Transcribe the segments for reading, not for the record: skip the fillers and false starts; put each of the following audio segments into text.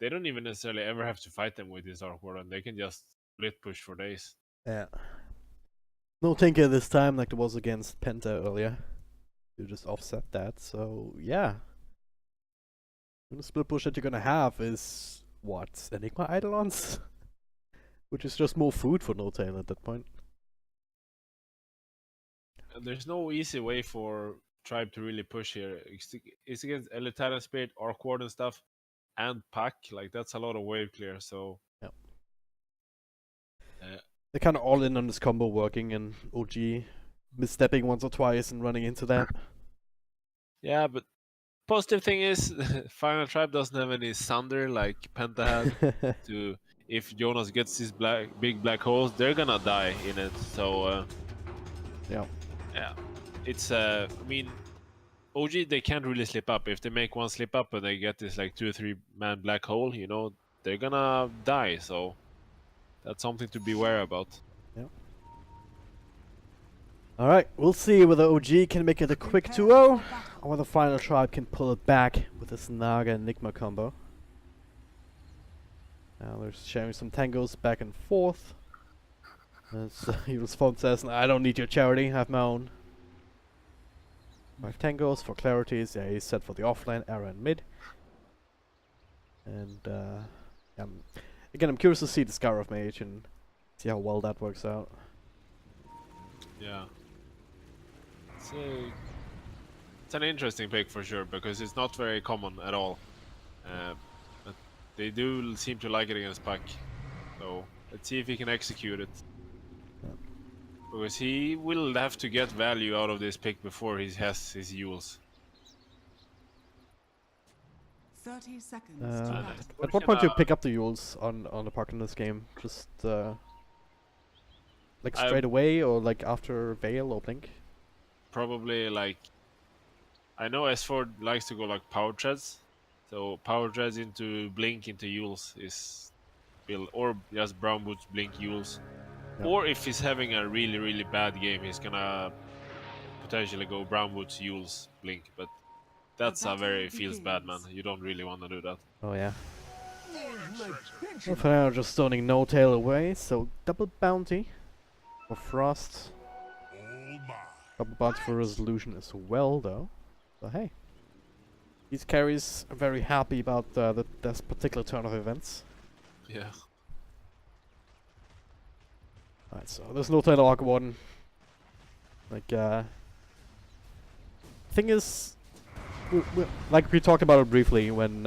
they don't even necessarily ever have to fight them with this Dark Warden. They can just split push for days. Yeah. No Tinker this time like there was against Penta earlier. You just offset that, so yeah. The split push that you're gonna have is what? Enigma Eidolons? Which is just more food for No Tail at that point. There's no easy way for Tribe to really push here. It's against Elitarian Spirit, Arc Ward and stuff, and Pack. Like, that's a lot of wave clear, so... Yep. Uh, They're kind of all in on this combo working, and OG misstepping once or twice and running into that. Yeah, but positive thing is, Final Tribe doesn't have any Sunder like Penta had. If Jonas gets these big black holes, they're gonna die in it. So yeah, it's I mean, OG, they can't really slip up. If they make one slip up and they get this like 2 or 3 man black hole, you know, they're gonna die. So that's something to be aware about. Yeah. Alright, we'll see whether OG can make it a quick 2-0 or whether Final Tribe can pull it back with this Naga Enigma combo. Now they're sharing some tangos back and forth. As Evil's phone says, I don't need your charity, I have my own. 5 tangos for clarities. Yeah, he's set for the offlane, area and mid. And again, I'm curious to see the Scar of Mage and see how well that works out. Yeah. It's an interesting pick for sure, because it's not very common at all. But they do seem to like it against Pack. So let's see if he can execute it. Yeah. Because he will have to get value out of this pick before he has his Yules. 30 seconds. At what point do you pick up the Yules on the Puck in this game? Just like straight away, or like after Veil or Blink? Probably like, I know S4 likes to go like power treads, so power treads into Blink into Yules is build, or just Brown Boots Blink Yules. Yep. Or if he's having a really bad game, he's gonna potentially go Brown Boots Yules Blink, but that's a very feels bad, man. You don't really want to do that. Oh yeah. Well, for now, just stoning No Tail away, so double bounty for Frost. Double bounty for Resolution as well, though. So hey, these carries are very happy about this particular turn of events. Yeah. Alright, so there's No Tail Arc Warden. Like, thing is, like we talked about it briefly when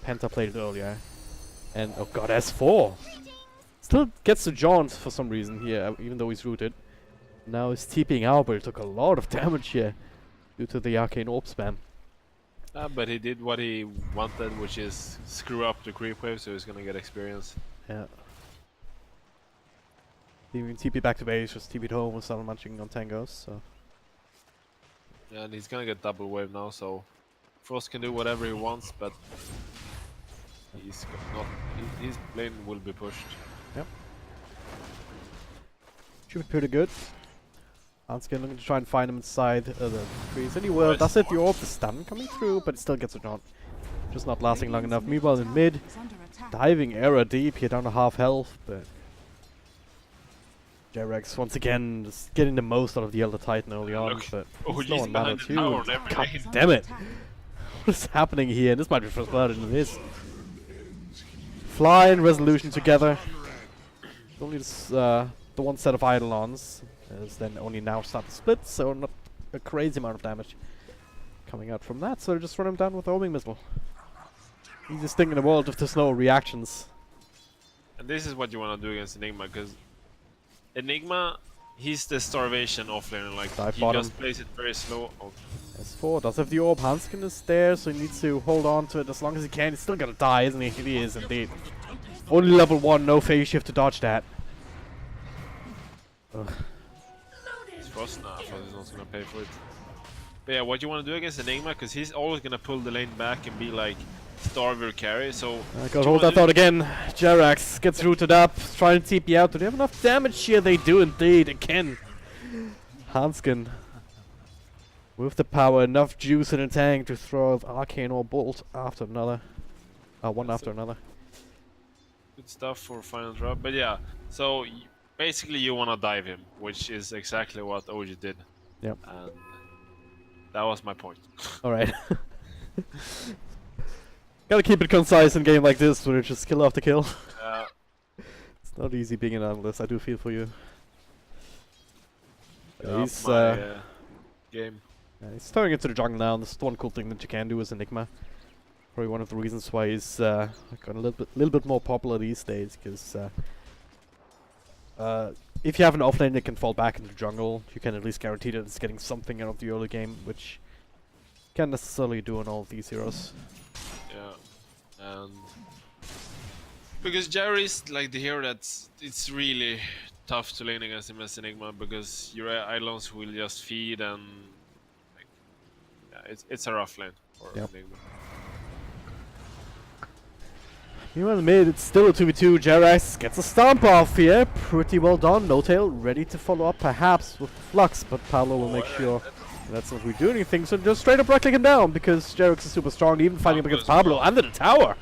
Penta played it earlier. And oh god, S4 still gets the jaunt for some reason here, even though he's rooted. Now he's TPing out, but he took a lot of damage here due to the Arcane Orb spam. But he did what he wanted, which is screw up the creep wave, so he's gonna get experience. Yeah. Even TP back to base, just TP'd home and started munching on tangos, so. Yeah, and he's gonna get double wave now, so Frost can do whatever he wants, but he's not. His lane will be pushed. Yep. Should be pretty good. Hanskin looking to try and find him inside the trees. And he will. Does it? The orb, the stun coming through, but it still gets a jaunt. Just not lasting long enough. Meanwhile, in mid, diving era deep here down to half health, but J-Rex once again just getting the most out of the Elder Titan early on. But he's no one mana too. God lane. damn it! What is happening here? This might be first blood into this. Fly and Resolution together. Only this, the one set of Eidolons is then only now start to split, so not a crazy amount of damage coming out from that. So just run him down with the homing missile. Easiest thing in the world if there's no reactions. And this is what you want to do against Enigma, because Enigma, he's the starvation offlaner. Like, Dive he bottom. just plays it very slow. Oh. S4 does have the orb. Hanskin is there, so he needs to hold on to it as long as he can. He's still gonna die, isn't he? He is indeed. Only level 1, no phase shift to dodge that. Ugh. It's Frost now, Frost is not gonna pay for it. But yeah, what you want to do against Enigma, because he's always gonna pull the lane back and be like starve your carry, so... I gotta hold that thought again. Jerax gets rooted up, trying to TP out. Do they have enough damage here? They do indeed, again. Hanskin with the power, enough juice in the tank to throw an Arcane or Bolt after another. One That's after another. good stuff for final drop. But yeah, so basically you want to dive him, which is exactly what OG did. Yep. And that was my point. Alright. Gotta keep it concise in a game like this, where it's just kill after kill. It's not easy being an analyst, I do feel for you. He's, game. he's turning into the jungle now, and this is the one cool thing that you can do as Enigma. Probably one of the reasons why he's got a little bit more popular these days, because if you have an offlane that can fall back into the jungle, you can at least guarantee that it's getting something out of the early game, which you can't necessarily do on all of these heroes. Yeah, and because Jerry's like the hero it's really tough to lane against him as Enigma, because your Eidolons will just feed, and like, yeah, it's a rough lane for Enigma. Meanwhile, in the mid, it's still a 2v2. Jerax gets a stomp off here. Pretty well done. No Tail ready to follow up, perhaps, with Flux, but Pablo will make sure that's not really doing anything. So just straight up right-click him down, because Jerax is super strong, even fighting up against Pablo under the tower.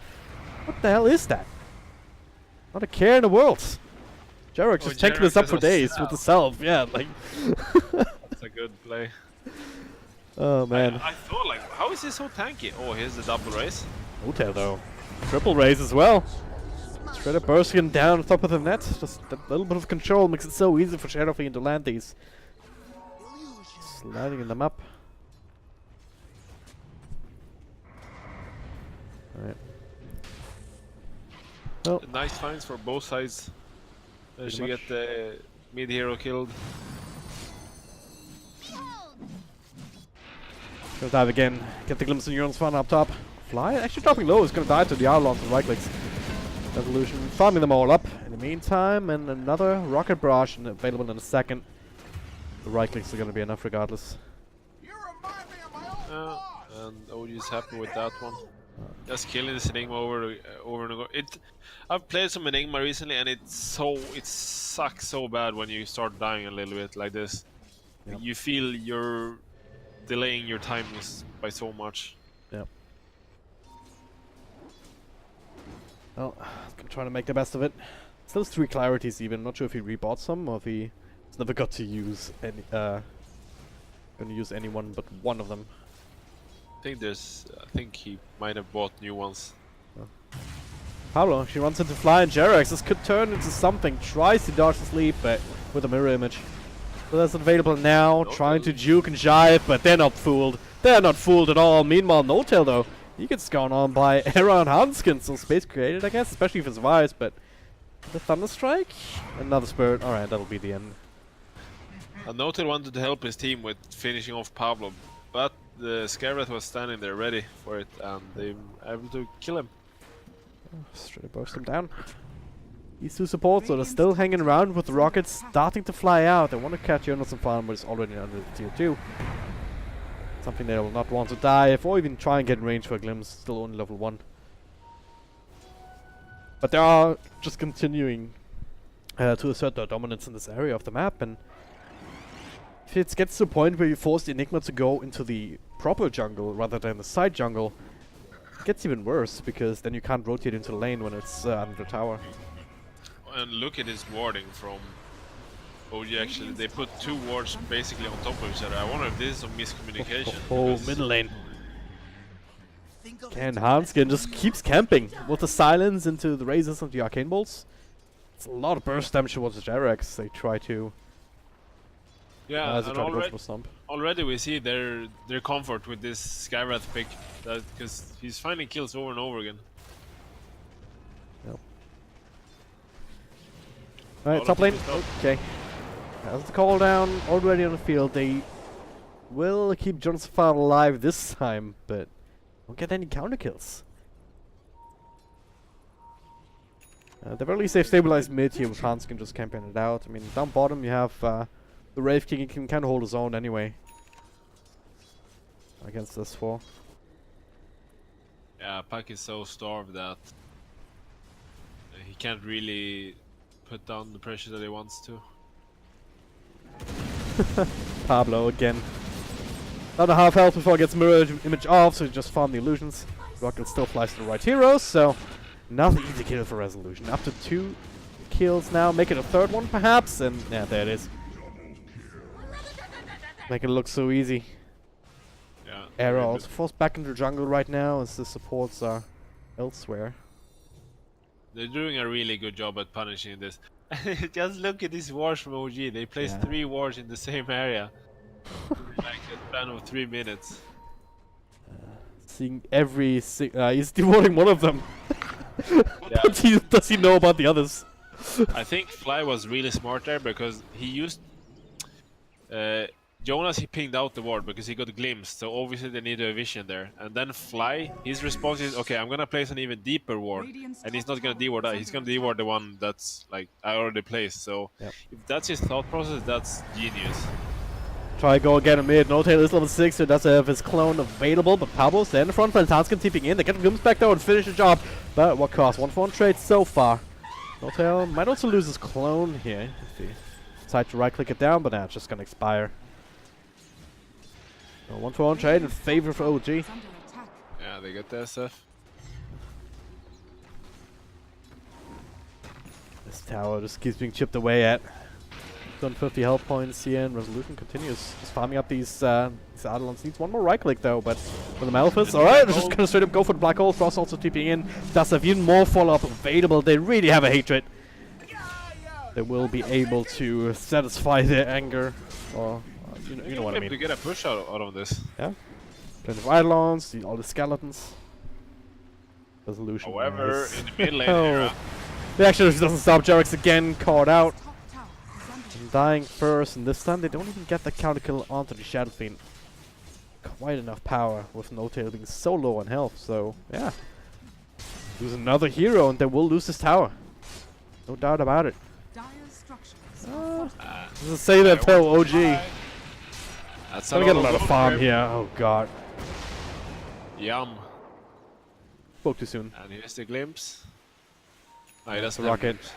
What the hell is that? Not a care in the world. Jerax is taking this up for days with the self. Yeah, like. That's a good play. Oh man. I thought, like, how is he so tanky? Oh, here's the double race. No Tail though. Triple raise as well. Straight up bursting down on top of the net. Just a little bit of control makes it so easy for Shadowfiend to land these. Sliding them up. Alright. Well, Nice finds for both sides. Managed to get the mid hero killed. gonna dive again. Get the glimpse of Neuron's Fun up top. Fly actually dropping low is gonna die to the Eidolons and right clicks. Evolution farming them all up in the meantime, and another rocket barrage available in a second. The right clicks are gonna be enough regardless. And OG is happy with that one. Just killing this Enigma over and over. I've played some Enigma recently, and it sucks so bad when you start dying a little bit like this. Yep. You feel you're delaying your timings by so much. Yep. Well, gonna try to make the best of it. Still 3 clarities even. Not sure if he rebought some or if he never got to use any. Gonna use anyone but one of them. I think he might have bought new ones. Oh. Pablo, she runs into Fly and Jerax. This could turn into something. Tries to dodge the sleep, but with a mirror image. So that's available now. Trying to juke and jive, but they're not fooled. They're not fooled at all. Meanwhile, No Tail though, he gets gone on by Era and Hanskin. So space created, I guess, especially if it survives. But the Thunderstrike, another Spirit. All right, that'll be the end. No Tail wanted to help his team with finishing off Pablo, but the Scarlet was standing there ready for it, and they were able to kill him. Straight burst him down. These 2 supports are still hanging around with the rockets starting to fly out. They want to catch Jonas and Farm, but it's already under the tier 2. Something they will not want to dive or even try and get in range for a glimpse. Still only level 1. But they are just continuing to assert their dominance in this area of the map, and if it gets to a point where you force the Enigma to go into the proper jungle rather than the side jungle, it gets even worse, because then you can't rotate into the lane when it's under the tower. And look at his warding from OG. Actually, they put 2 wards basically on top of each other. I wonder if this is some miscommunication. Oh, middle lane. And Hanskin just keeps camping with the silence into the razors and the arcane bolts. It's a lot of burst damage towards the Jerax. They try to. Yeah, as they and try to go for a stomp. already we see their comfort with this Skywrath pick, because he's finding kills over and over again. Yep. Alright, top lane. Okay. Has the call down already on the field. They will keep Jonathan alive this time, but won't get any counter kills. At the very least, they've stabilized mid here with Hanskin just camping it out. I mean, down bottom you have the Wraith King. He can kind of hold his own anyway against this 4. Yeah, Pack is so starved that he can't really put down the pressure that he wants to. Pablo again. Another half health before it gets mirror image off, so he just farm the illusions. Rocket still flies to the right heroes, so another easy kill for Resolution. Up to 2 kills now. Make it a third one, perhaps, and yeah, there it is. Make it look so easy. Yeah. Arrow also forced back into the jungle right now as the supports are elsewhere. They're doing a really good job at punishing this. Just look at these wars from OG. They placed 3 wars in the same area. Like a span of 3 minutes. Seeing every he's devoting one of them. Yeah. Does he know about the others? I think Fly was really smart there because he used Jonas. He pinged out the ward because he got glimpsed, so obviously they need a vision there. And then Fly, his response is, okay, I'm gonna place an even deeper ward, and he's not gonna deward that. He's gonna deward the one that's like I already placed. So if that's his thought process, that's genius. Try go again in mid. No Tail is level 6, so does have his clone available, but Pablo's there in the front, Tanskin tipping in. They get the glimpse back though and finish the job. But at what cost? 1-for-1 trade so far. No Tail might also lose his clone here if he decides to right click it down, but now it's just gonna expire. So 1-for-1 trade in favor of OG. Yeah, they get the SF. This tower just keeps being chipped away at. 250 health points here, and Resolution continues just farming up these Eidolons. Needs one more right click though, but for the Malphus, alright, they're just gonna straight up go for the black hole. Frost also TPing in. Does have even more follow up available. They really have a hatred. They will be able to satisfy their anger, or you know what I mean. To get a push out of this. Yeah. Plenty of Eidolons, all the skeletons. Resolution. However, in the mid lane Oh. era, The action doesn't stop. Jarix again caught out. Dying first, and this time they don't even get the counter kill onto the Shadow Fiend. Quite enough power with No Tail being so low on health, so yeah. Lose another hero and they will lose this tower. No doubt about it. Doesn't say that though, OG. that's Gonna get a lot of farm here, oh god. Yum. Spoke too soon. And here's the glimpse. No, he That's doesn't a have rocket. glimpse.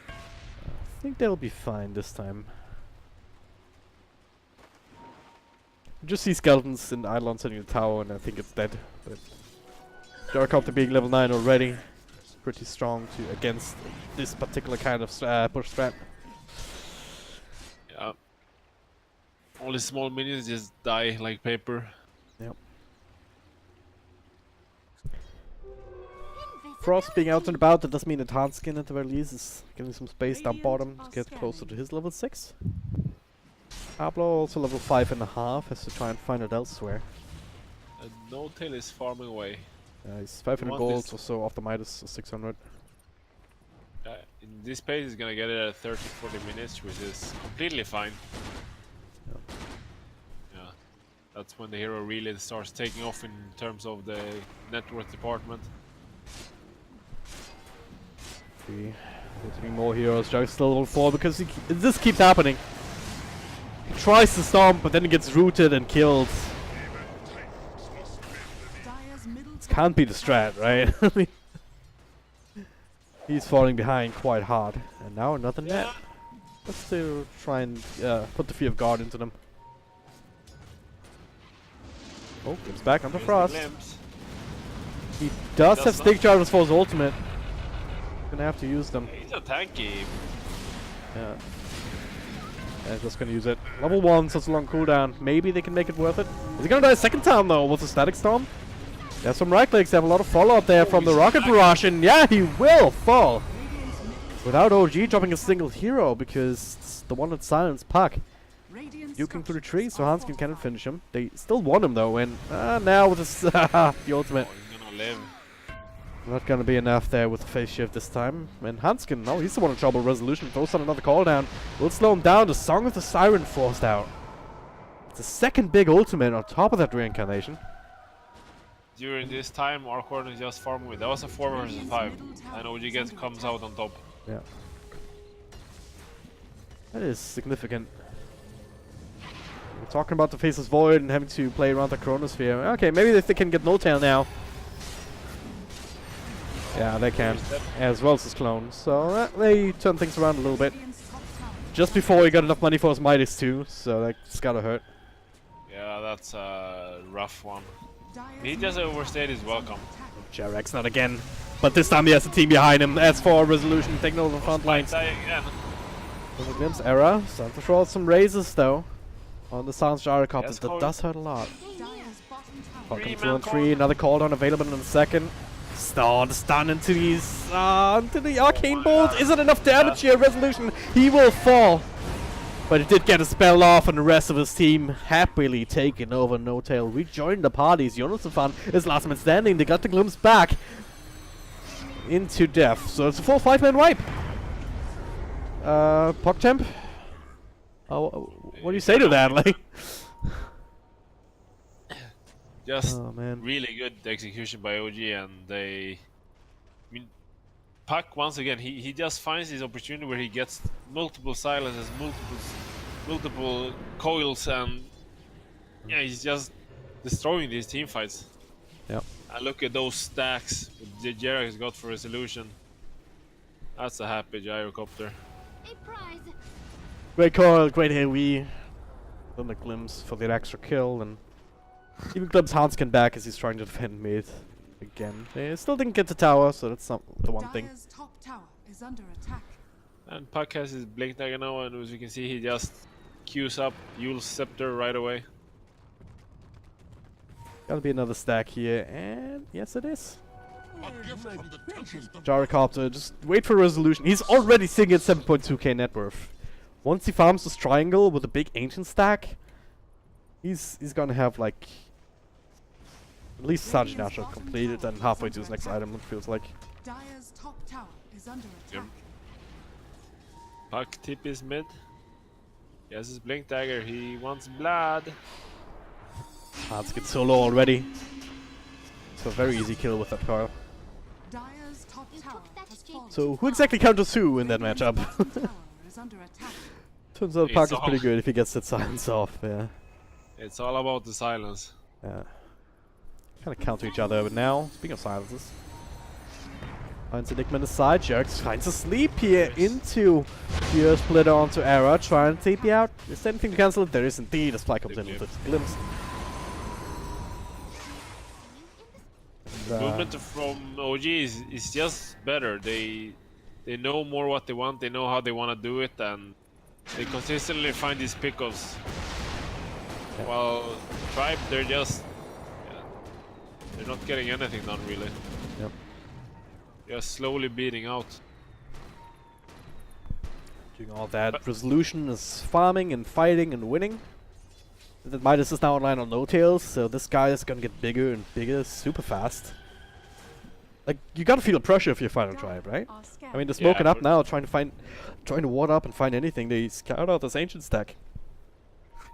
I think they'll be fine this time. Just see skeletons and Eidolon sitting in the tower and I think it's dead. But Gyrocopter being level 9 already. Pretty strong against this particular kind of push strat. Yeah. All the small minions just die like paper. Yep. Frost being out and about, that does mean that Tanskin at the very least is getting some space down bottom to get closer to his level 6. Pablo also level 5.5, has to try and find it elsewhere. And No Tail is farming away. He's 500 gold or so off the Midas 600. In this pace, he's gonna get it at 30-40 minutes, which is completely fine. Yep. Yeah, that's when the hero really starts taking off in terms of the net worth department. Getting more heroes. Jug's still level 4 because this keeps happening. He tries to stomp, but then he gets rooted and killed. This can't be the strat, right? I mean, he's falling behind quite hard. And now another net. Let's still try and put the Fear of God into them. Oh, comes back onto Frost. He does have Stick Chargers for his ultimate. Gonna have to use them. He's a tanky. Yeah. And just gonna use it. Level 1, such a long cooldown. Maybe they can make it worth it. Is he gonna die a second time though with the Static Storm? There's some right clicks. They have a lot of follow-up there from the Rocket Barrage, and yeah, he will fall. Without OG dropping a single hero because it's the one that silenced Puck. Duking through the tree, so Hanskin cannot finish him. They still want him though, and now with this, the ultimate. Oh, he's gonna live. Not gonna be enough there with the phase shift this time. And Hanskin, no, he's the one in trouble. Resolution throws on another call down. Will slow him down. The Song of the Siren forced out. It's the second big ultimate on top of that reincarnation. During this time, our corner is just farming with. That was a 4 versus 5, and OG comes out on top. Yeah. That is significant. We're talking about the Faceless Void and having to play around the Chronosphere. Okay, maybe if they can get No Tail now. Yeah, they can. As well as his clone. So they turn things around a little bit. Just before he got enough money for his Midas too, so that's gotta hurt. Yeah, that's a rough one. Dire's He just middle overstayed tower his is welcome. under attack. Jarex not again. But this time he has a team behind him. As for Resolution taking over the front lines. Die again. There's a glimpse error. Starting to throw out some raises though. On the Sounds Gyrocopter. Yes, That Cole. does hurt a lot. Dire's bottom tower. Falcon 2 Three-man and 3. Another cooldown available in a second. Stun into these. Into the arcane bolt. Isn't enough damage here. Resolution. He will fall. But he did get a spell off, and the rest of his team happily taking over No Tail. Rejoined the parties. Jonathan is last man standing. They got the glimpse back into death. So it's a full 5-man wipe. PogChamp? What do you say to that? Like, Just oh man. really good execution by OG, and they. I mean, Puck once again. He just finds his opportunity where he gets multiple silences, multiple coils, and yeah, he's just destroying these team fights. Yep. And look at those stacks the Jerax got for Resolution. That's a happy gyrocopter. A prize. Great coil, great AoE. Then the glimpse for the extra kill, and even glimpse Hanskin back as he's trying to defend mid again. They still didn't get the tower, so that's not the one thing. Dire's top tower is under attack. And Puck has his Blink Dagger now, and as you can see, he just queues up Yule's Scepter right away. Gotta be another stack here, and yes it is. Gyrocopter, just wait for Resolution. He's already sitting at 7.2k net worth. Once he farms this triangle with a big ancient stack, he's gonna have like at least Sergeant Nasher completed and halfway to his next item, it feels like. Dire's top tower is under attack. Puck tip is mid. He has his Blink Dagger, he wants blood. Hans gets so low already. So very easy kill with that coil. Dire's top tower has fallen. So who exactly counters who in that matchup? Bottom tower is under attack. Turns out It's Puck is all- pretty good if he gets that silence off, yeah. It's all about the silence. Yeah. Kind of counter each other, but now, speaking of silences, finds Enigma aside, Jerks finds a sleep here into Gear Splitter onto Era, trying to TP out. Is there anything to cancel it? There is indeed. A Spy comes in with a glimpse. And, Movement from OG is just better. They know more what they want, they know how they want to do it, and they consistently find these pickles. Yeah. While Tribe, they're just they're not getting anything done really. Yep. They're slowly bleeding out. Doing all that. Resolution is farming and fighting and winning. The Midas is now online on No Tails, so this guy is gonna get bigger and bigger super fast. Like, you gotta feel the pressure if you're Final Tribe, right? Are I mean, they're scattered. smoking Yeah, up now, trying to ward up and find anything. They scout out this ancient stack.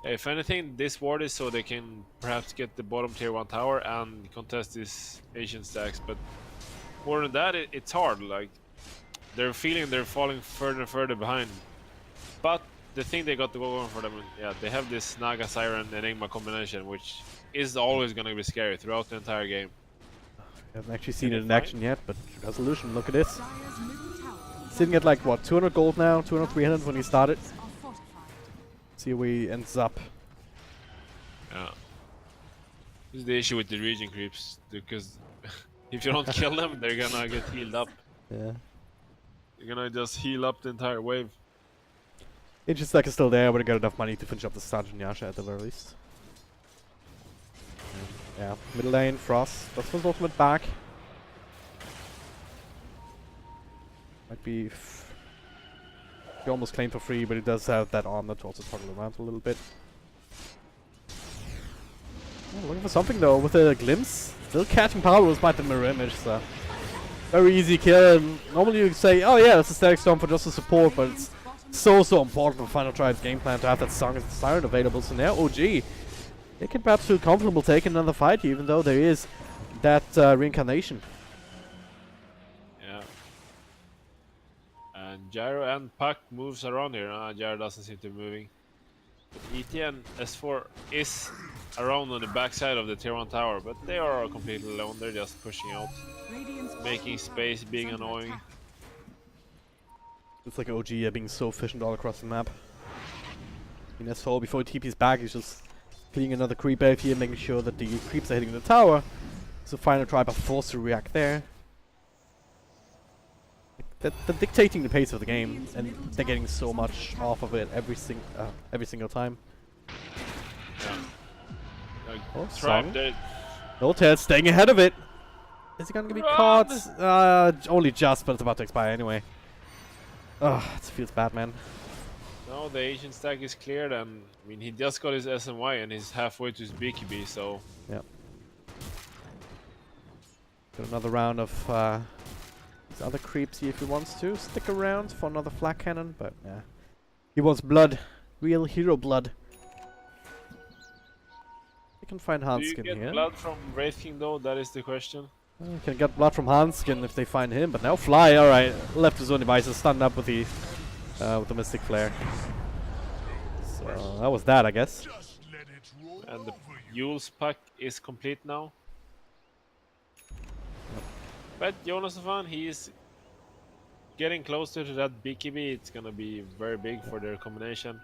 If anything, this ward is so they can perhaps get the bottom tier 1 tower and contest these Asian stacks, but more than that, it's hard. Like, they're feeling they're falling further and further behind. But the thing they got to go on for them, yeah, they have this Naga Siren Enigma combination, which is always gonna be scary throughout the entire game. We haven't actually seen Can it they in fight? action yet, but Resolution, look at this. Dire's middle tower is Sitting at like, what, 200 gold now? 200, 300 when he started. are fortified. See where he ends up. Yeah. This is the issue with the region creeps, because if you don't kill them, they're gonna get healed up. Yeah. You're gonna just heal up the entire wave. Ancient stack is still there, but I got enough money to finish up the Sergeant Yasha at the very least. Yeah, middle lane, Frost. That's his ultimate back. Might be. He almost claimed for free, but he does have that armor to also toggle around a little bit. Oh, looking for something though with a glimpse. Still catching power was by the mirror image, so. Very easy kill. And normally you say, oh yeah, it's a static storm for just the support, but it's so important for Final Tribe's game plan to have that Siren available. So now OG, they can perhaps feel comfortable taking another fight, even though there is that reincarnation. Yeah. And Gyro and Puck moves around here. Gyro doesn't seem to be moving. But ET and S4 is around on the backside of the tier 1 tower, but they are completely alone. They're just pushing out, Radiant's making bottom space, tower being is under annoying. attack. It's like OG being so efficient all across the map. In S4, before he TP's back, he's just cleaning another creep out here, making sure that the creeps are hitting the tower. So final tribe are forced to react there. They're dictating the pace of the game, and they're getting so much off of it every single time. Yeah. Like, Oh, tribe, Song. No tail staying ahead of it. Is he gonna be caught? Only just, but it's about to expire anyway. Ugh, it feels bad, man. no, the ancient stack is cleared, and I mean he just got his SMY and he's halfway to his BKB, so Yeah. Got another round of these other creeps here if he wants to. Stick around for another flak cannon, but yeah. He wants blood. Real hero blood. You can find do you Hanskin get here. blood from Wraith King though? That is the question. You can get blood from Hanskin if they find him, but now Fly, alright. Left his own devices, stunned up with the Mystic Flare. So that was that, I guess. And the Yule's pack is complete now. But Jonasafan, he is getting closer to that BKB. It's gonna be very big for their combination.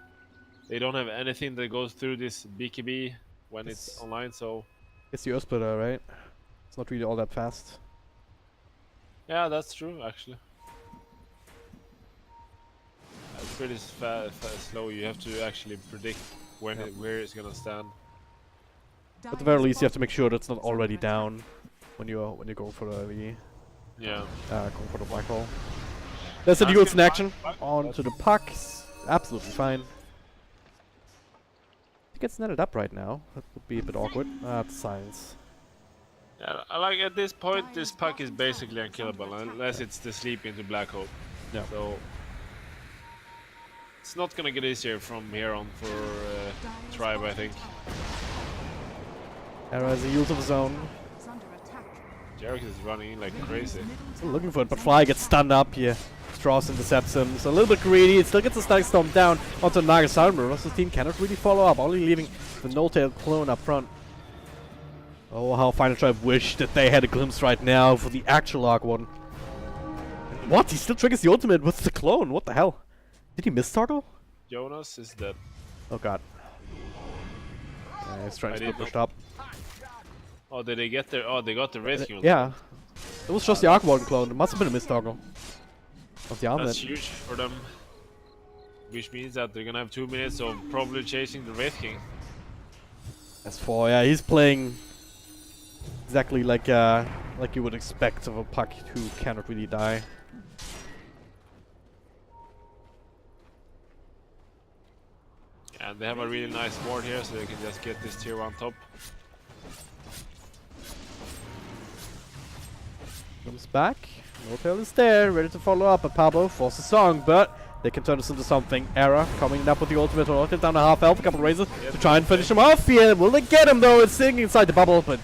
They don't have anything that goes through this BKB when it's online, so It's the Earthsplitter, right? It's not really all that fast. yeah, that's true actually. It's pretty slow. You have to actually predict when where it's gonna stand. At the very least, you have to make sure that's not already down when you go for the going for the black hole. There's the duels in action. On to the pucks. Absolutely fine. He gets netted up right now. That would be a bit awkward. That's science. Yeah, I like at this point this puck is basically unkillable unless it's the sleep into black hole. Yeah. So it's not gonna get easier from here on for Tribe, I think. Era has a use of his own. Is under attack. Jarek is running in like crazy. Still looking for it, but Fly gets stunned up here. Strauss intercepts him. So a little bit greedy. It still gets the Static Storm down onto Nagasarm, but Russell's team cannot really follow up, only leaving the No-Tail clone up front. Oh, how Final Tribe wished that they had a glimpse right now for the actual Arc one. What? He still triggers the ultimate with the clone. What the hell? Did he miss Startle? Jonas is dead. Oh god. Yeah, he's trying I to didn't get pushed up. Oh, did they get there? Oh, they got the Wraith King. Yeah. It was just the Arc Warden clone. It must have been a miss toggle. Of the armlet. That's huge for them. Which means that they're gonna have 2 minutes of probably chasing the Wraith King. S4, yeah, he's playing exactly like you would expect of a puck who cannot really die. And they have a really nice ward here, so they can just get this tier 1 top. Comes back. No-Tail is there, ready to follow up, but Pablo forces Song, but they can turn this into something. Era coming up with the ultimate, or down to half health, a couple of raises to try and finish him off here. Will they get him though? It's sitting inside the bubble, but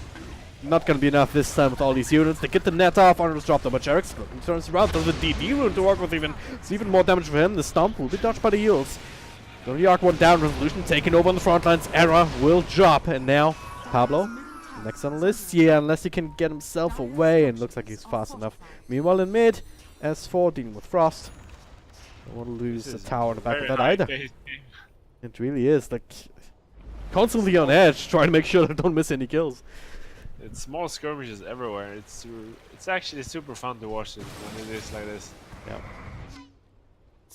not gonna be enough this time with all these units. They get the net off, Arnold's dropped though, but Jarek's turns around, does the DD rune to work with even. It's even more damage for him. The stomp will be dodged by the heals. So the Arc one down, Resolution taking over on the front lines. Era will drop, and now Pablo. Next on the list, yeah, unless he can get himself away, and looks like he's fast enough. Meanwhile in mid, S4 dealing with Frost. Don't want to lose the tower in the back of that either. It really is, like, constantly on edge, trying to make sure they don't miss any kills. It's small skirmishes everywhere. It's actually super fun to watch it when it is like this. Yeah.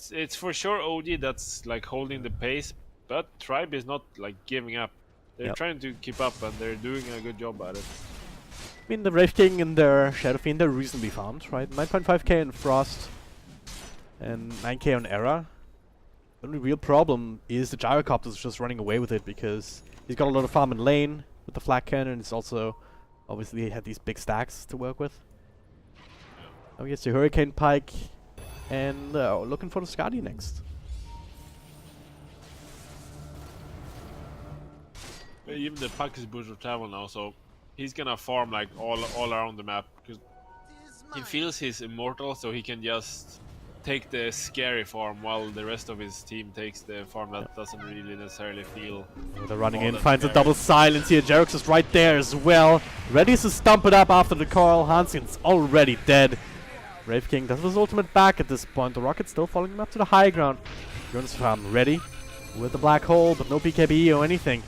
It's for sure OG that's like holding the pace, but Tribe is not like giving up. They're trying to keep up, and they're doing a good job at it. I mean, the Wraith King and their Shadow Fiend, they're reasonably farmed, right? 9.5k on Frost, and 9k on Era. The only real problem is the Gyrocopter's just running away with it, because he's got a lot of farm in lane with the Flak Cannon. He's also, obviously, had these big stacks to work with. Now he gets the Hurricane Pike, and looking for the Skadi next. Even the puck is Bush of Travel now, so he's gonna farm like all around the map, because he feels he's immortal, so he can just take the scary farm while the rest of his team takes the farm that doesn't really necessarily feel. They're running in, finds a double silence here. Jarek's is right there as well, ready to stump it up after the call. Hanskin's already dead. Wraith King does his ultimate back at this point. The Rocket's still following him up to the high ground. Jonas farm ready with the black hole, but no BKB or anything.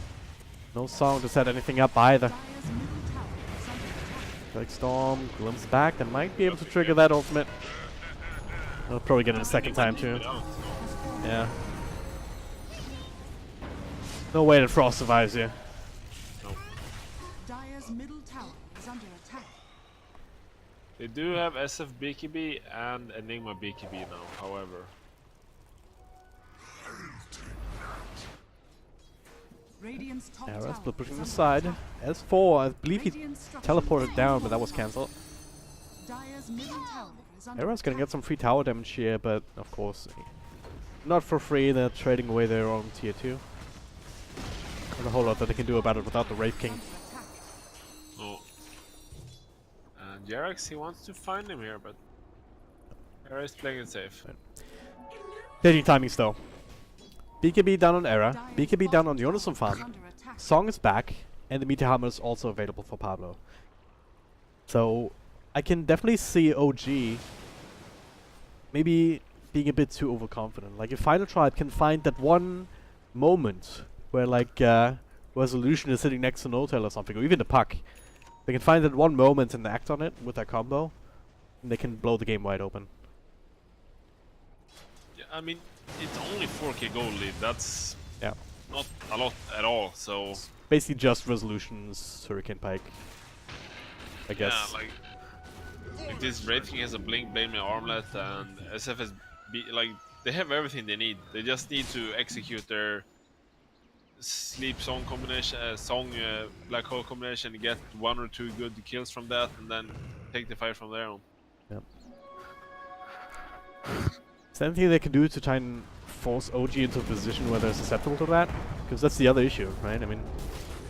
No song to set anything up either. Dire's middle tower is under attack. Like Storm, glimpse back, they might be able to trigger that ultimate. They'll probably get it a second time too. Yeah. No way that Frost survives here. Dire's middle tower is under attack. They do have SF BKB and Enigma BKB now, however. Radiant's top Era's tower still pushing is the under side. attack. S4, I believe he Radiant structures teleported are down, but that was fortified. cancelled. Dire's middle tower is under Era's gonna attack. get some free tower damage here, but of course, not for free. They're trading away their own tier 2. There's a whole lot that they can do about it without the Wraith King. Under attack. Oh. And Jerax, he wants to find him here, but Era is playing it safe. Hitting timings though. BKB down on Era, Dire's BKB down on bottom Jonas tower is Fan. under attack. Song is back, and the Meteor Hammer is also available for Pablo. So, I can definitely see OG maybe being a bit too overconfident. Like, if Final Tribe can find that one moment where, like, Resolution is sitting next to No-Tail or something, or even the Puck, they can find that one moment and act on it with their combo, and they can blow the game wide open. Yeah, I mean, it's only 4k gold lead. That's Yeah. not a lot at all. So Basically just Resolution's Hurricane Pike, I guess. yeah, like this Wraith King has a blink, blame my armlet, and SF has like they have everything they need. They just need to execute their sleep song combination, black hole combination, get 1 or 2 good kills from that, and then take the fight from there on. Yep. Is there anything they can do to try and force OG into a position where they're susceptible to that? Because that's the other issue, right? I mean,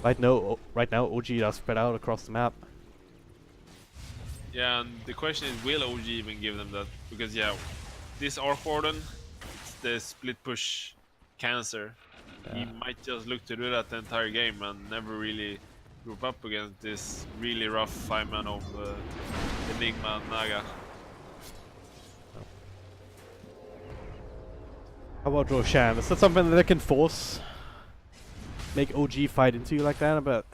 right now OG are spread out across the map. Yeah, and the question is, will OG even give them that? Because yeah, this Arc Warden, it's the split push cancer. He might just look to do that the entire game and never really group up against this really rough 5-man of Enigma and Naga. How about Roshan? Is that something that they can force? Make OG fight into you like that? But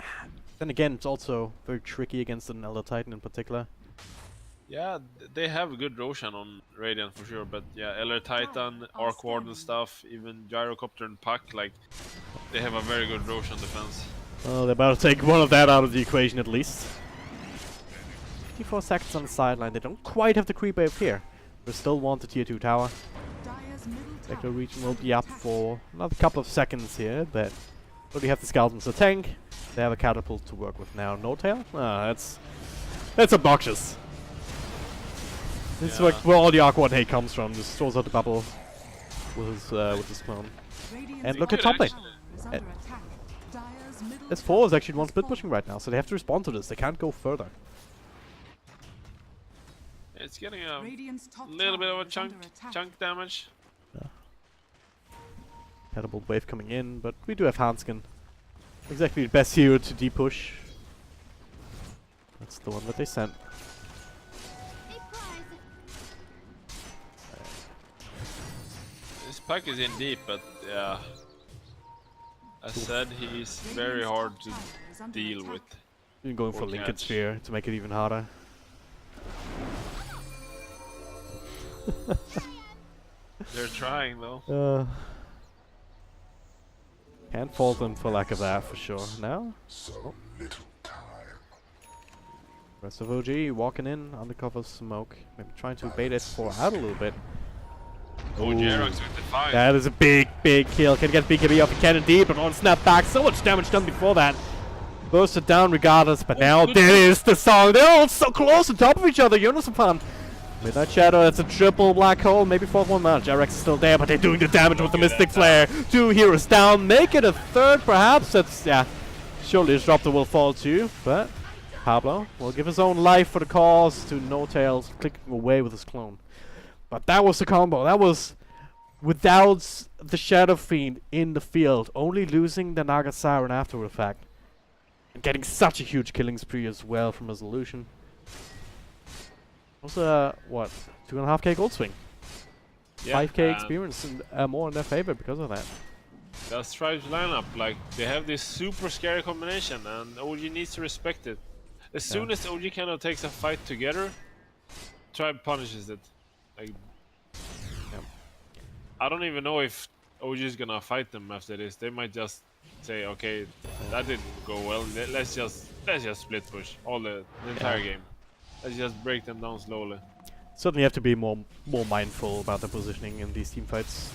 then again, it's also very tricky against an Elder Titan in particular. Yeah, they have a good Roshan on Radiant for sure, but yeah, Elder Titan, Arc Warden stuff, even Gyrocopter and Puck, like, they have a very good Roshan defense. Well, they're about to take one of that out of the equation at least. 54 seconds on the sideline. They don't quite have the creep wave here. They still want the tier 2 tower. Dire's middle Spectre tower region is will under be up attack. for another couple of seconds here, but already have the Skeletons to tank. They have a catapult to work with now. No-Tail? That's obnoxious. This is like where all the Arc Warden hate comes from. Just throws out the bubble with his clone. Radiant's And look at bottom top lane. tower is under attack. Dire's middle S4 is tower actually the one split pushing right now, so they have to respond to this. They can't go further. It's getting a Radiant's top little bit of a tower is under attack. chunk damage. Catapult wave coming in, but we do have Hanskin. Exactly the best hero to de-push. That's the one that they sent. This pack is in deep, but yeah, as said, he's very Radiant's hard top to tower is under deal attack. with. You're going for Or Lincoln catch. Sphere to make it even harder. They're trying though. Can't fault them for lack of that for sure. Now, So little time. rest of OG walking in undercover smoke, maybe trying to bait S4 out a little bit. Oh, Jerax with the fight. That is a big kill. Can get BKB off the cannon deep, but on snap back. So much damage done before that. Bursted down regardless, but now good there is the song. They're all so close on top of each other. Jonas and Fan. Midnight Shadow, that's a triple black hole. Maybe fourth one now. Jarex is still there, but they're doing the damage with the Mystic Flare. 2 heroes down. Make it a third, perhaps. That's, yeah. Surely Disruptor will fall too, but Pablo will give his own life for the cause to No-Tails, clicking away with his clone. But that was the combo. That was without the Shadow Fiend in the field, only losing the Naga Siren after the fact. And getting such a huge killing spree as well from Resolution. Was what, 2.5k gold swing. Yeah, 5k experience and more in their favor because of that. That's Tribe's lineup. Like, they have this super scary combination, and OG needs to respect it. As soon as OG kind of takes a fight together, Tribe punishes it. Like, I don't even know if OG is gonna fight them after this. They might just say, okay, that didn't go well. Let's just split push the entire game. Let's just break them down slowly. Certainly have to be more mindful about the positioning in these team fights.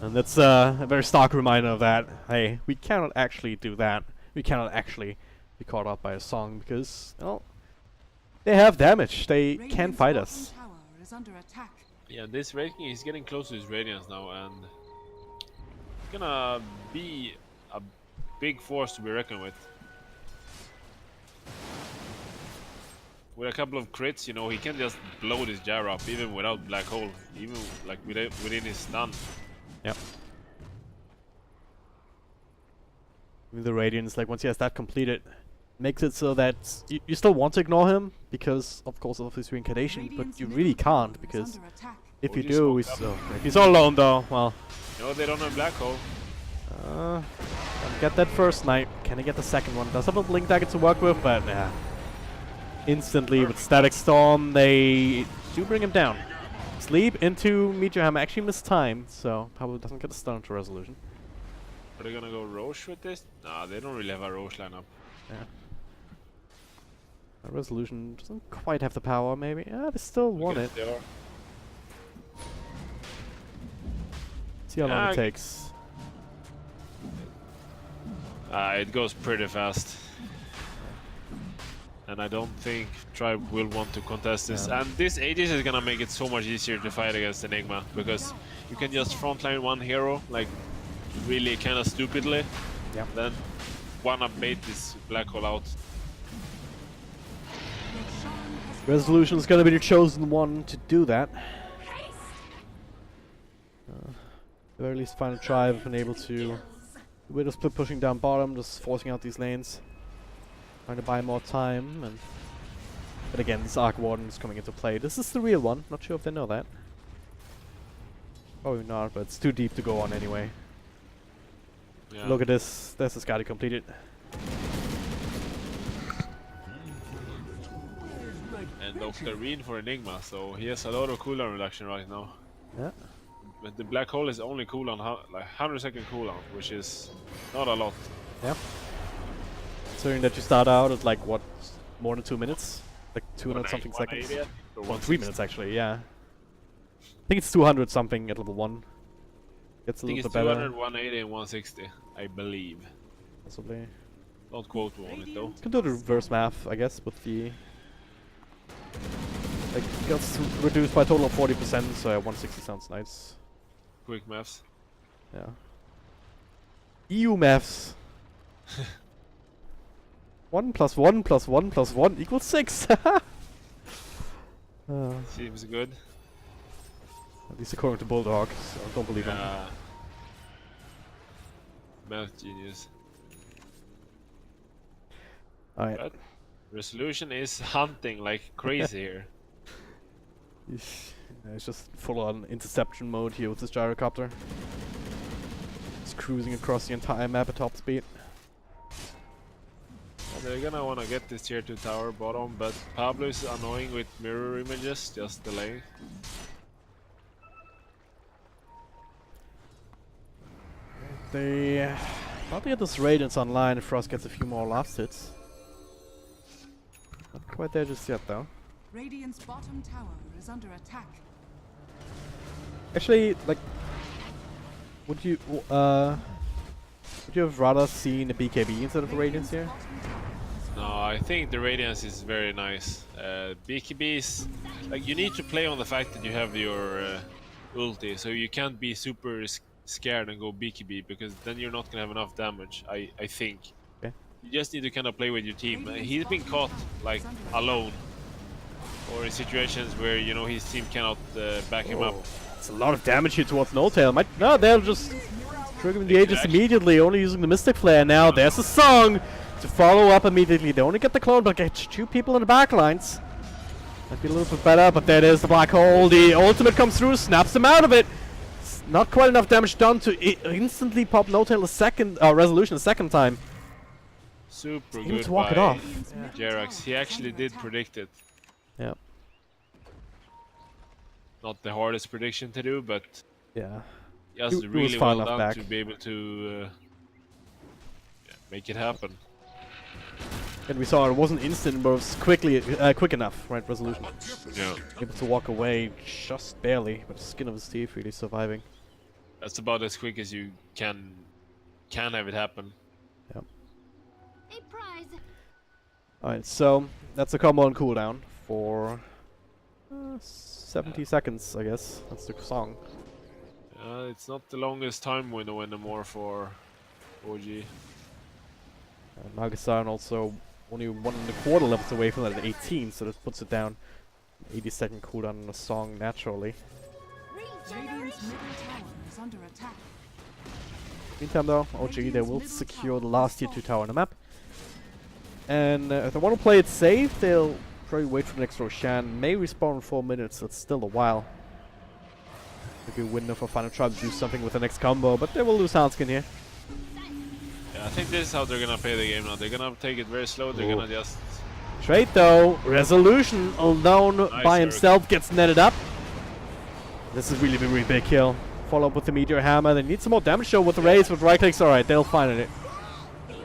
And that's a very stark reminder of that. Hey, we cannot actually do that. We cannot actually be caught up by a song because, well, they have damage. They can fight us. Tower is under attack. Yeah, this ranking is getting close to his Radiance now, and it's gonna be a big force to be reckoned with. With a couple of crits, you know, he can just blow this Jar up even without Black Hole, even like within his stun. Yep. With the Radiance, like once he has that completed, makes it so that you still want to ignore him because, of course, of his reincarnation, but you really can't because if you do, he's all alone though. Well, no, they don't have Black Hole. Get that first Knight. Can he get the second one? Does have a Blink Dagger to work with, but yeah. Instantly with Static Storm, they do bring him down. Sleep into Meteor Hammer actually missed time, so probably doesn't get a stun to Resolution. Are they gonna go Roche with this? Nah, they don't really have a Roche lineup. Yeah. Resolution doesn't quite have the power, maybe. Yeah, they still want it. They are. See how long it takes. It goes pretty fast. And I don't think Tribe will want to contest this. And this Aegis is gonna make it so much easier to fight against Enigma, because you can just frontline one hero, like, really kind of stupidly. Yep. Then wanna bait this Black Hole out. Resolution is gonna be the chosen one to do that. At the very least, final Tribe have been able to. We're just pushing down bottom, just forcing out these lanes. Trying to buy more time, but again, this Arc Warden is coming into play. This is the real one. Not sure if they know that. Probably not, but it's too deep to go on anyway. Yeah. Look at this. There's this guy to complete it. And Octarine for Enigma, so he has a lot of cooldown reduction right now. Yeah. But the Black Hole is only cooldown, like 100-second cooldown, which is not a lot. Yeah. Considering that you start out at like what, more than 2 minutes, like 200 something seconds. Well, 3 minutes actually. Yeah. I think it's 200 something at level 1. Gets a little bit better. 200, 180, and 160, I believe. Possibly. Don't quote me on it though. Can do the reverse math, I guess, with the. Like, it gets reduced by a total of 40%, so 160 sounds nice. Quick maths. Yeah. EU maths. 1 + 1 + 1 + 1 equals 6. Seems good. At least according to Bulldog, so don't believe him. Math genius. Alright. But Resolution is hunting like crazy here. It's just full on interception mode here with this gyrocopter. It's cruising across the entire map at top speed. They're gonna wanna get this tier 2 tower bottom, but Pablo is annoying with mirror images, just delaying. They probably get this Radiance online if Frost gets a few more last hits. Not quite there just yet though. Radiant's bottom tower is under attack. Actually, like, would you have rather seen a BKB instead of the Radiance here? No, I think the Radiance is very nice. BKB is like, you need to play on the fact that you have your ulti, so you can't be super scared and go BKB, because then you're not gonna have enough damage. I think. Okay. You just need to kind of play with your team. He's been caught like alone, or in situations where, you know, his team cannot back him up. It's a lot of damage here towards No Tail. No, they'll just triggering the Aegis immediately, only using the Mystic Flare. Now there's a song to follow up immediately. They only get the clone, but get 2 people in the back lines. Might be a little bit better, but there it is, the Black Hole. The ultimate comes through, snaps him out of it. not quite enough damage done to instantly pop No-Tail a second, Resolution a second time. Super Able good to walk it by off. Jerax. He actually did predict it. Yeah. Not the hardest prediction to do, but Yeah. just He was really far well enough done back. to be able to make it happen. And we saw it wasn't instant, but it was quick enough, right? Resolution. Yeah. Able to walk away just barely, but the skin of his teeth really surviving. That's about as quick as you can have it happen. Yep. A prize. Alright, so that's a combo on cooldown for 70 seconds, I guess. That's the song. It's not the longest time window anymore for OG. Nagasar also only 1.25 levels away from that at 18, so that puts it down 80-second cooldown on a song naturally. Radiant's middle tower is under attack. Meantime though, OG, they will secure the last tier 2 tower on the map. And if they want to play it safe, they'll probably wait for the next Roshan. May respawn in 4 minutes, that's still a while. Maybe a window for Final Tribe to do something with the next combo, but they will lose Handskin here. Yeah, I think this is how they're gonna play the game now. They're gonna take it very slow. They're gonna just... Trade though, Resolution alone Nice by work. himself gets netted up. This is really, really big kill. Follow up with the Meteor Hammer. They need some more damage though with the raise, with right clicks. Alright, they'll find it.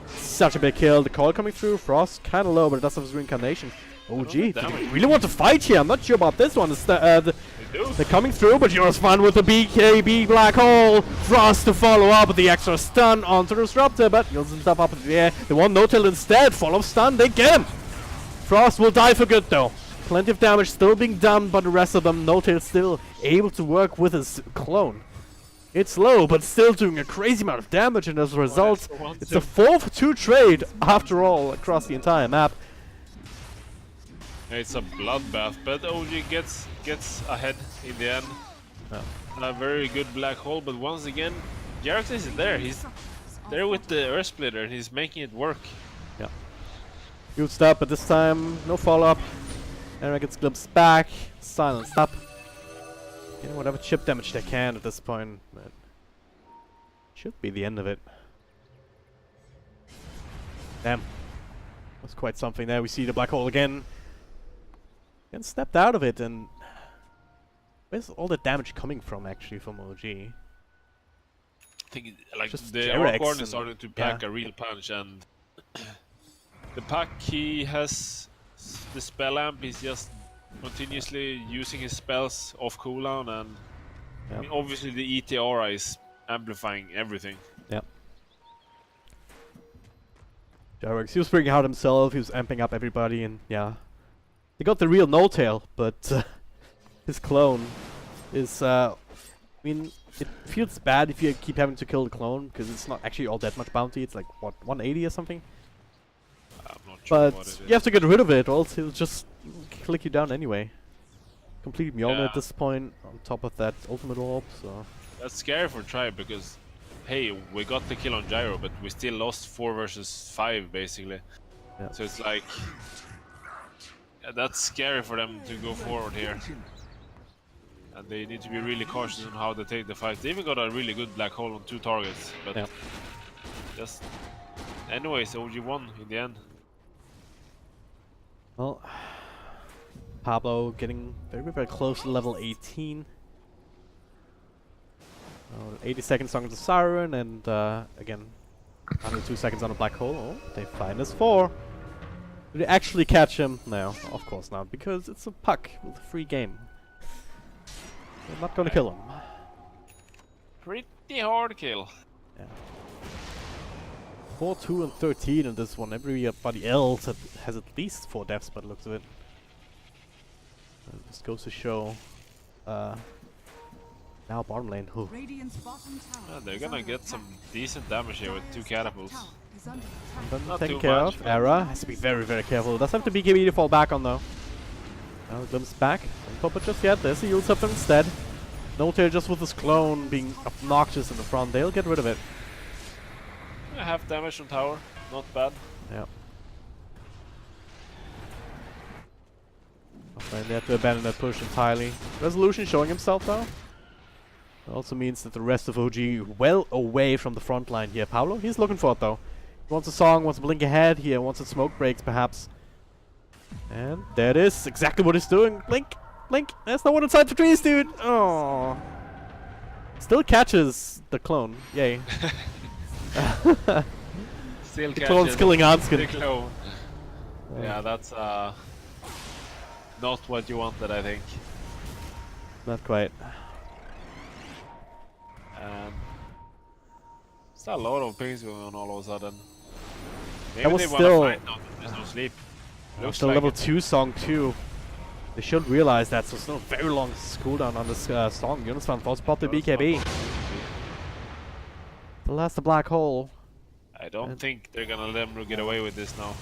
Such a big kill. The call coming through. Frost kinda low, but it does have his reincarnation. Oh gee, do they really want to fight here? I'm not sure about this one. They're coming through, but Yours fun with the BKB Black Hole. Frost to follow up with the extra stun onto the Disruptor, but heals himself up in the air. They want No-Tail instead. Follow up stun, they get him. Frost will die for good though. Plenty of damage still being done by the rest of them. No-Tail still able to work with his clone. It's low, but still doing a crazy amount of damage, and as a result, it's a 4-for-2 trade after all across the entire map. It's a bloodbath, but OG gets ahead in the end. A very good black hole, but once again, Jerax isn't there. He's there with the Earth Splitter, and he's making it work. Yeah. Huge stop, but this time no follow-up. Eric gets glimpsed back. Silenced up. Getting whatever chip damage they can at this point. But should be the end of it. Damn. That's quite something there. We see the black hole again. And stepped out of it, and where's all the damage coming from actually from OG? I think like Just the Jerax Orcorn and- is starting to pack yeah. a real punch, and the pack he has the spell amp. He's just continuously using his spells off cooldown, and I mean, obviously the ETR is amplifying everything. Yep. Jerax, he was bringing out himself, he was amping up everybody, and yeah. They got the real No-Tail, but his clone is, I mean, it feels bad if you keep having to kill the clone, because it's not actually all that much bounty, it's like, what, 180 or something? I'm not sure But what it is. you have to get rid of it, or else he'll just click you down anyway. Completely Mjolnir Yeah. at this point, on top of that ultimate orb, so... That's scary for Tribe because, hey, we got the kill on Gyro, but we still lost 4 versus 5 basically. Yeah. So it's like, yeah, that's scary for them to go forward here. And they need to be really cautious on how they take the fight. They even got a really good black hole on 2 targets, but Yeah. just... Anyways, OG won in the end. Well, Pablo getting very, very close to level 18. 80 seconds on the Siren, and again, 102 seconds on a black hole. Oh, they find us 4. Did they actually catch him? No, of course not, because it's a puck with a free game. They're not gonna kill him. Pretty hard kill. Yeah. 4, 2, and 13 in this one. Everybody else has at least 4 deaths by the looks of it. This goes to show. Now bottom lane. Who? Radiant's bottom tower Yeah, they're is gonna under get attack. some decent damage here with 2 catapults. Tower is under attack. Not Taken too care much, of. but- Era has to be very, very careful. Does have to be BKB to fall back on though. Now glimpse back. Don't pop it just yet. There's a Yule Scepter instead. No-Tail just with his clone being obnoxious in the front. They'll get rid of it. Yeah, half damage on tower, not bad. Yeah. And they have to abandon that push entirely. Resolution showing himself though. Also means that the rest of OG well away from the front line here. Pablo, he's looking for it though. He wants a song, wants to blink ahead here, wants a smoke breaks perhaps. And there it is, exactly what he's doing. Blink, blink. There's no one inside the trees, dude. Oh. Still catches the clone. Yay. Still The clone's killing Anskin. the clone. Yeah, that's not what you wanted, I think. Not quite. It's a lot of things going on all of a sudden. Maybe That was they still- wanna fight now that there's no sleep. Looks Still like level it. 2 song too. They should realize that, so it's not a very long cooldown on this song. You understand? Force pop the BKB. The last the black hole. I don't think they're gonna let them get away with this now.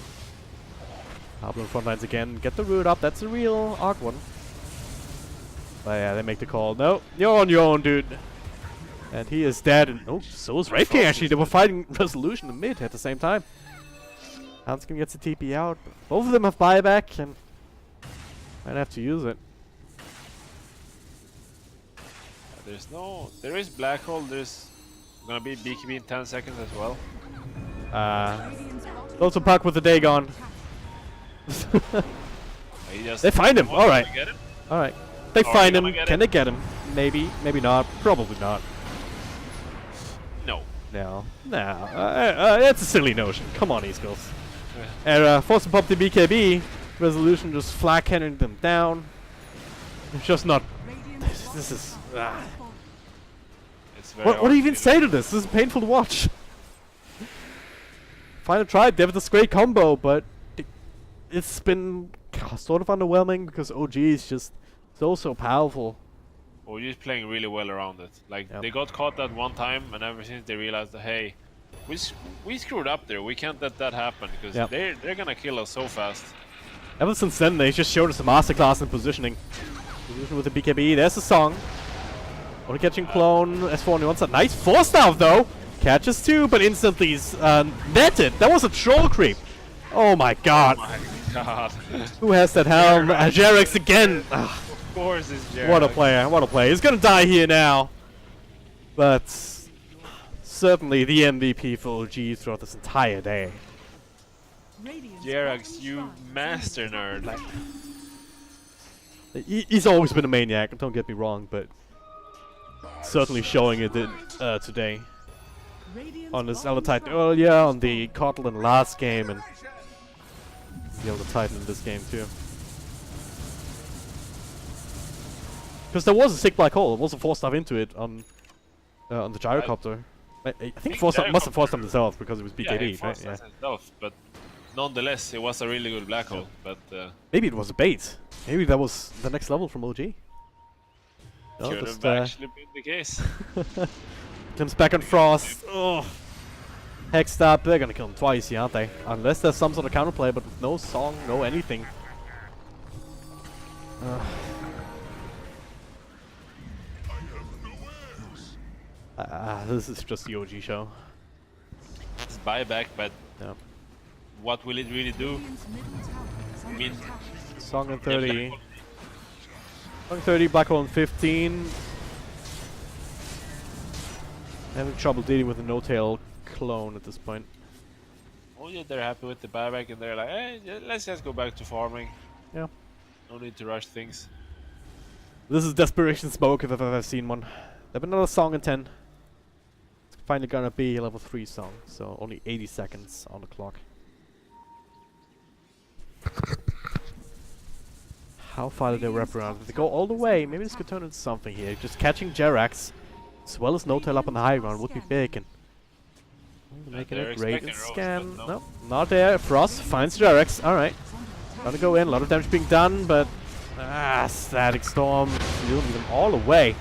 Pablo in front lines again. Get the root up. That's a real arc one. But yeah, they make the call. No, you're on your own, dude. And he is dead. And oh, so is Wraith King actually. They were fighting Resolution in mid at the same time. Hanskin gets the TP out. Both of them have buyback and might have to use it. There is black hole. There's gonna be BKB in 10 seconds as well. Also puck with the day gone. He just They find him. Oh, All right. gonna get him? All right. They Are find they him. gonna get Can him? they get him? Maybe. Maybe not. Probably not. No. No. No. It's a silly notion. Come on, East Coast. And force to pop the BKB. Resolution just flag cannoning them down. It's just not. This is. It's very What do hard you to even do. say to this? This is painful to watch. Final tribe, they have this great combo, but it's been sort of underwhelming because OG is just so powerful. Or just playing really well around it. Like Yep. they got caught that one time, and ever since they realized that hey, we screwed up there. We can't let that happen because Yep. they're gonna kill us so fast. Ever since then, they just showed us a masterclass in positioning. Position with the BKB. There's the song. Only catching clone. S4 only wants a nice force staff though. Catches two, but instantly is netted. That was a troll creep. Oh my god. My God. Who has that helm? Jarex again. Ugh. Of course, it's Jared. What a player, what a player. He's gonna die here now. But certainly the MVP for OG throughout this entire day. Jerax, you master nerd. Like, He's always been a maniac, don't get me wrong, but certainly showing it today. On this Elder Titan earlier, on the Kotlin last game, and the Elder Titan in this game too. Because there was a sick black hole, there was a force staff into it on the gyrocopter. I think force staff must have forced them themselves because it was yeah, he BKB, right? forced Yeah. us himself, but nonetheless, it was a really good black hole. But Maybe it was a bait. Maybe that was the next level from OG. No, could just, have actually been the case. comes back on Frost. Oh. Hexed up. They're gonna kill him twice, yeah, aren't they? Unless there's some sort of counterplay, but with no song, no anything. This is just the OG show. It's buyback, but Yeah. what will it really do? I mean, Song on yeah, 30. black hole- Song 30, Black Hole on 15. Having trouble dealing with the no-tail clone at this point. Oh yeah, they're happy with the buyback, and they're like, hey, let's just go back to farming. Yeah. No need to rush things. This is Desperation Smoke if I've ever seen one. There'll be another song in 10. It's finally gonna be a level 3 song, so only 80 seconds on the clock. How far did they wrap around? If they go all the way, maybe this could turn into something here. Just catching Jerax, as well as no-tail up on the high ground, would be big. And making they're a great expecting roast, scan. but No, not there. Frost finds Jerax. Alright. Gonna go in. A lot of damage being done, but Static Storm stealing them all away.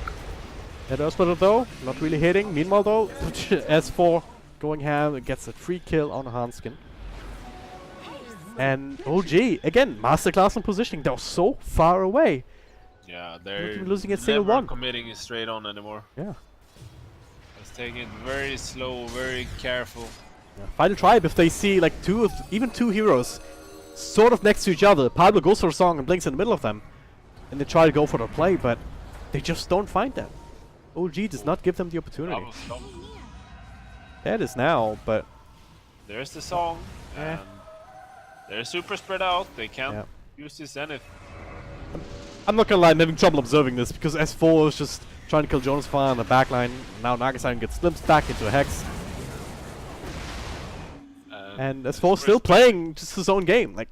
That Earthsplitter though, not really hitting. Meanwhile though, S4 going ham, gets a free kill on Hanskin. And OG, again, masterclass in positioning. They were so far away. Yeah, they're even losing a single never one. committing it straight on anymore. Yeah. Just taking it very slow, very careful. Final tribe, if they see like even two heroes sort of next to each other, Pablo goes for a song and blinks in the middle of them. And they try to go for the play, but they just don't find that. OG does not give them the opportunity. Double stop. That is now, but There's the song, and they're super spread out. They can't use this anything. I'm not gonna lie, I'm having trouble observing this because S4 is just trying to kill Jonas Fire on the backline. Now Nagasine gets glimpsed back into a Hex. And S4 still playing just his own game. Like,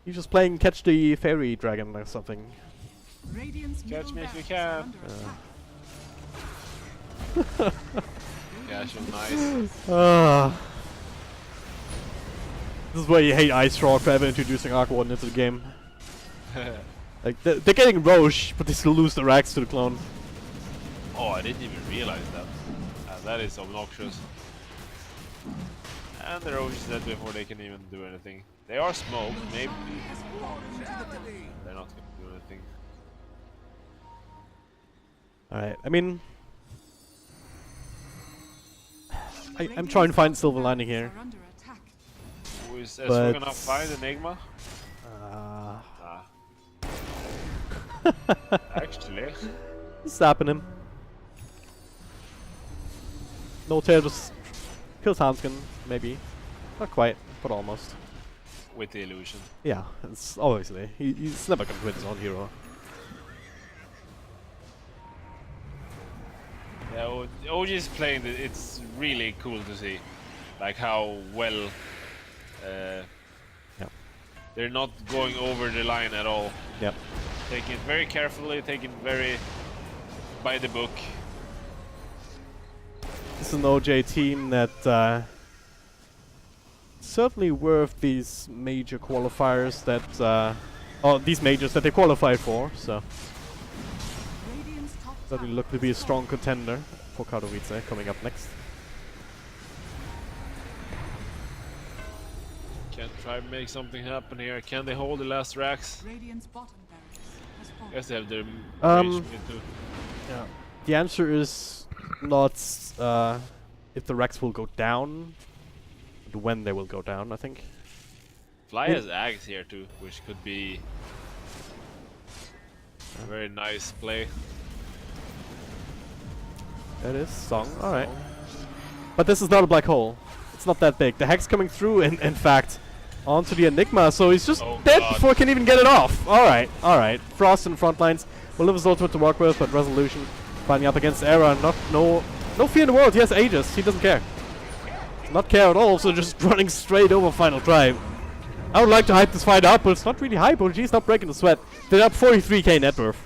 he's just playing Catch the Fairy Dragon or something. Radiant's Catch middle me if you barracks are can. under attack. Casual, nice. This is where you hate Ice Rock for ever introducing Arc Warden into the game. Like, they're getting Roche, but they still lose the racks to the clone. Oh, I didn't even realize that. That is obnoxious. And the Roche is dead before they can even do anything. They are smoked, maybe. They're not gonna do anything. Alright, I mean... I'm trying to find silver lining here. Are under attack. Who is S4 gonna find Enigma? Actually. Zapping him. No tail just kills Hanskin, maybe. Not quite, but almost. With the illusion. Yeah, it's obviously. He's never gonna win his own hero. Yeah, OG is playing. It's really cool to see, like how well. They're not going over the line at all. Yep. Taking it very carefully, taking it very by the book. This is an OJ team that certainly worth these major qualifiers that these majors that they qualified for. So Radiant's top certainly tower look to be a has strong contender for Katowice coming up next. Can try to make something happen here. Can they hold the last racks? fallen. Radiant's bottom barracks has fallen. Guess they have their Um, rage mid too. The answer is not if the racks will go down, but when they will go down, I think. Fly has Ags here too, which could be a very nice play. That is Song, alright. But this is not a black hole. It's not that big. The Hex coming through, and in fact, onto the Enigma, so he's just dead before he can even get it off. Alright, alright. Frost in the front lines. Will live his ultimate to work with, but Resolution finding up against Era. No fear in the world. He has Aegis. He doesn't care. Does not care at all, so just running straight over Final Drive. I would like to hype this fight up, but it's not really hype. OG's not breaking the sweat. They're up 43k net worth.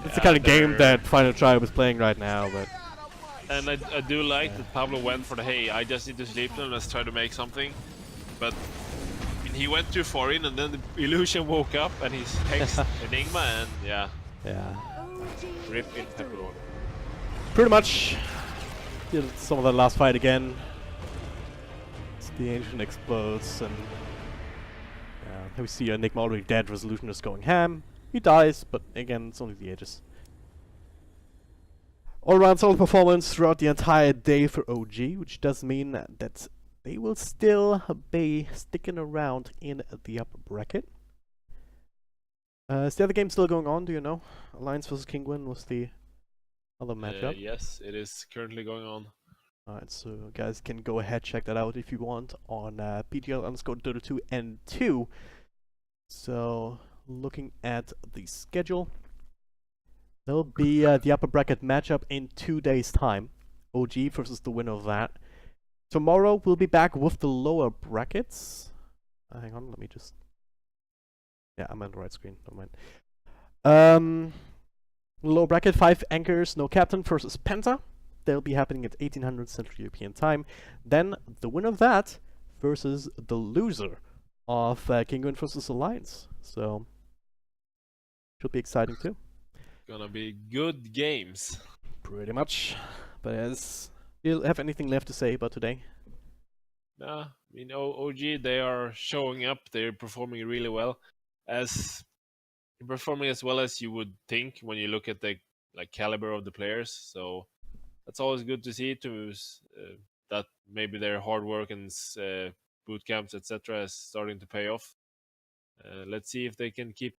It's the kind of game that Final Tribe is playing right now, but... And I do like that Pablo went for the, hey, I just need to sleep now, let's try to make something. But I mean, he went too far in, and then the illusion woke up, and he's hexed Enigma, and yeah. Rip in Pepperoni. Pretty much did some of that last fight again. The Ancient explodes, and we see Enigma already dead, Resolution is going ham. He dies, but again, it's only the Aegis. All-round solid performance throughout the entire day for OG, which does mean that they will still be sticking around in the upper bracket. Is the other game still going on, do you know? Alliance vs Kinguin was the other matchup. Yes, it is currently going on. Alright, so guys can go ahead, check that out if you want on PGL_Dota2 and 2. So, looking at the schedule, there'll be the upper bracket matchup in 2 days' time. OG versus the winner of that. Tomorrow we'll be back with the lower brackets. Hang on, let me just... Yeah, I'm on the right screen, never mind. Lower bracket, 5 anchors, no captain versus Penta. They'll be happening at 1800 Central European Time. Then the winner of that versus the loser of Kinguin versus Alliance. So, should be exciting too. Gonna be good games. Pretty much. But as you have anything left to say about today? Nah, I mean OG, they are showing up. They're performing really well, performing as well as you would think when you look at the caliber of the players. So that's always good to see. That maybe their hard work and boot camps, etc., is starting to pay off. Let's see if they can keep